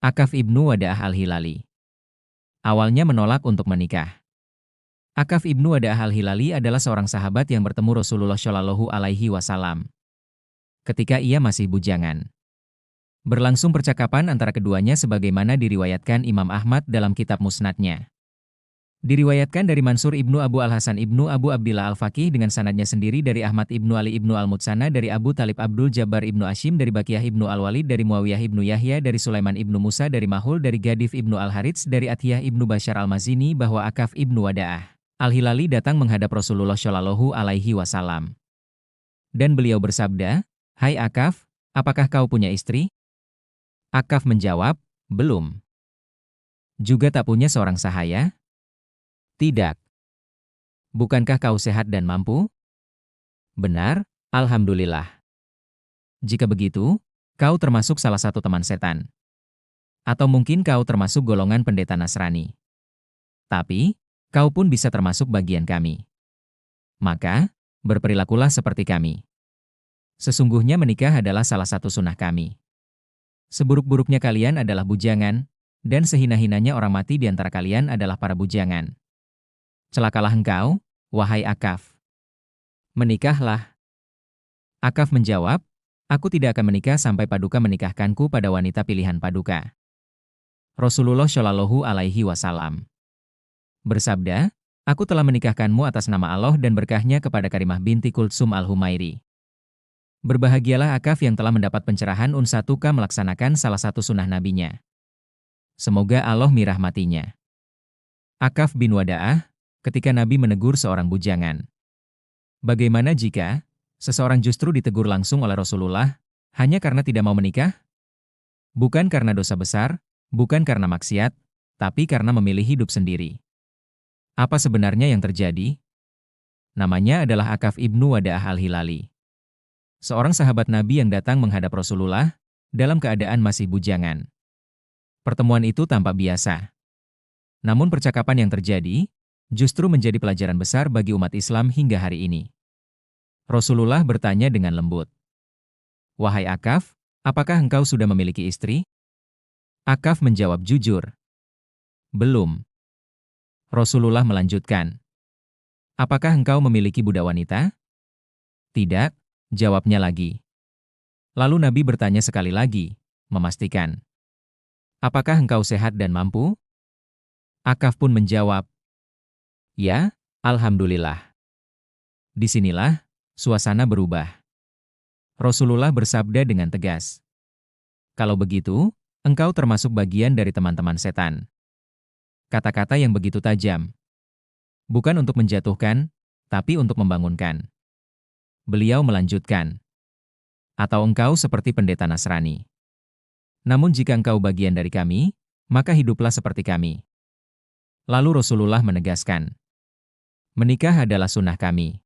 Akaf ibnu Wada'ah al-Hilali. Awalnya menolak untuk menikah. Akaf ibnu Wada'ah al-Hilali adalah seorang sahabat yang bertemu Rasulullah Shallallahu Alaihi Wasallam ketika ia masih bujangan. Berlangsung percakapan antara keduanya sebagaimana diriwayatkan Imam Ahmad dalam kitab Musnadnya. Diriwayatkan dari Mansur ibnu Abu al-Hasan ibnu Abu Abdillah al-Faqih dengan sanadnya sendiri dari Ahmad ibnu Ali ibnu al-Mutsana dari Abu Talib Abdul Jabbar ibnu Ashim dari Bakiyah ibnu al-Walid dari Muawiyah ibnu Yahya dari Sulaiman ibnu Musa dari Mahul dari Gadif ibnu al-Harits dari Atiyah ibnu Bashar al-Mazini bahwa Akaf ibnu Wada'ah al-Hilali datang menghadap Rasulullah Shallallahu Alaihi Wasallam. Dan beliau bersabda, "Hai Akaf, apakah kau punya istri?" Akaf menjawab, "Belum." "Juga tak punya seorang sahaya?" "Tidak." "Bukankah kau sehat dan mampu?" "Benar, alhamdulillah." "Jika begitu, kau termasuk salah satu teman setan. Atau mungkin kau termasuk golongan pendeta Nasrani. Tapi, kau pun bisa termasuk bagian kami. Maka, berperilakulah seperti kami. Sesungguhnya menikah adalah salah satu sunnah kami. Seburuk-buruknya kalian adalah bujangan, dan sehina-hinanya orang mati di antara kalian adalah para bujangan. Celakalah engkau, wahai Akaf. Menikahlah." Akaf menjawab, "Aku tidak akan menikah sampai Paduka menikahkanku pada wanita pilihan Paduka." Rasulullah Shallallahu Alaihi Wasallam bersabda, "Aku telah menikahkanmu atas nama Allah dan berkahnya kepada Karimah binti Kultsum al-Humairi." Berbahagialah Akaf yang telah mendapat pencerahan unsatuka melaksanakan salah satu sunnah nabinya. Semoga Allah mirahmatinya. Akaf bin Wada'ah, ketika Nabi menegur seorang bujangan. Bagaimana jika seseorang justru ditegur langsung oleh Rasulullah hanya karena tidak mau menikah? Bukan karena dosa besar, bukan karena maksiat, tapi karena memilih hidup sendiri. Apa sebenarnya yang terjadi? Namanya adalah Akaf ibnu Wada'ah al-Hilali. Seorang sahabat Nabi yang datang menghadap Rasulullah dalam keadaan masih bujangan. Pertemuan itu tampak biasa. Namun percakapan yang terjadi justru menjadi pelajaran besar bagi umat Islam hingga hari ini. Rasulullah bertanya dengan lembut, "Wahai Akaf, apakah engkau sudah memiliki istri?" Akaf menjawab jujur, "Belum." Rasulullah melanjutkan, "Apakah engkau memiliki budak wanita?" "Tidak," jawabnya lagi. Lalu Nabi bertanya sekali lagi, memastikan, "Apakah engkau sehat dan mampu?" Akaf pun menjawab, "Ya, alhamdulillah." Disinilah suasana berubah. Rasulullah bersabda dengan tegas, "Kalau begitu, engkau termasuk bagian dari teman-teman setan." Kata-kata yang begitu tajam. Bukan untuk menjatuhkan, tapi untuk membangunkan. Beliau melanjutkan, "Atau engkau seperti pendeta Nasrani. Namun jika engkau bagian dari kami, maka hiduplah seperti kami." Lalu Rasulullah menegaskan, "Menikah adalah sunnah kami."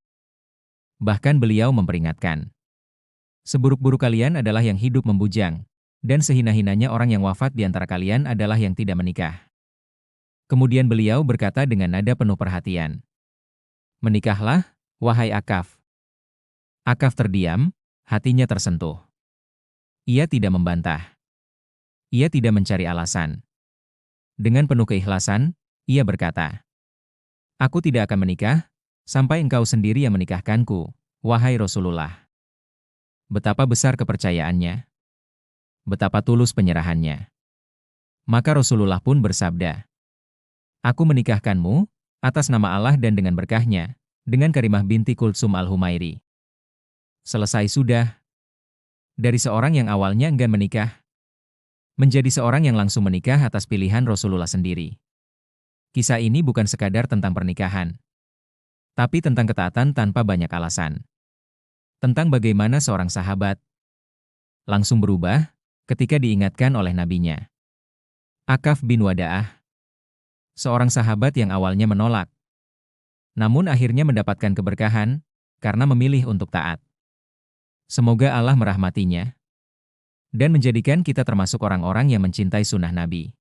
Bahkan beliau memperingatkan, "Seburuk-buruk kalian adalah yang hidup membujang, dan sehina-hinanya orang yang wafat di antara kalian adalah yang tidak menikah." Kemudian beliau berkata dengan nada penuh perhatian, "Menikahlah, wahai Akaf." Akaf terdiam, hatinya tersentuh. Ia tidak membantah. Ia tidak mencari alasan. Dengan penuh keikhlasan, ia berkata, "Aku tidak akan menikah sampai engkau sendiri yang menikahkanku, wahai Rasulullah." Betapa besar kepercayaannya. Betapa tulus penyerahannya. Maka Rasulullah pun bersabda, "Aku menikahkanmu atas nama Allah dan dengan berkahnya, dengan Karimah binti Kultsum al-Humairi." Selesai sudah. Dari seorang yang awalnya enggan menikah, menjadi seorang yang langsung menikah atas pilihan Rasulullah sendiri. Kisah ini bukan sekadar tentang pernikahan, tapi tentang ketaatan tanpa banyak alasan. Tentang bagaimana seorang sahabat langsung berubah ketika diingatkan oleh nabinya. Akaf bin Wada'ah, seorang sahabat yang awalnya menolak, namun akhirnya mendapatkan keberkahan karena memilih untuk taat. Semoga Allah merahmatinya dan menjadikan kita termasuk orang-orang yang mencintai sunnah Nabi.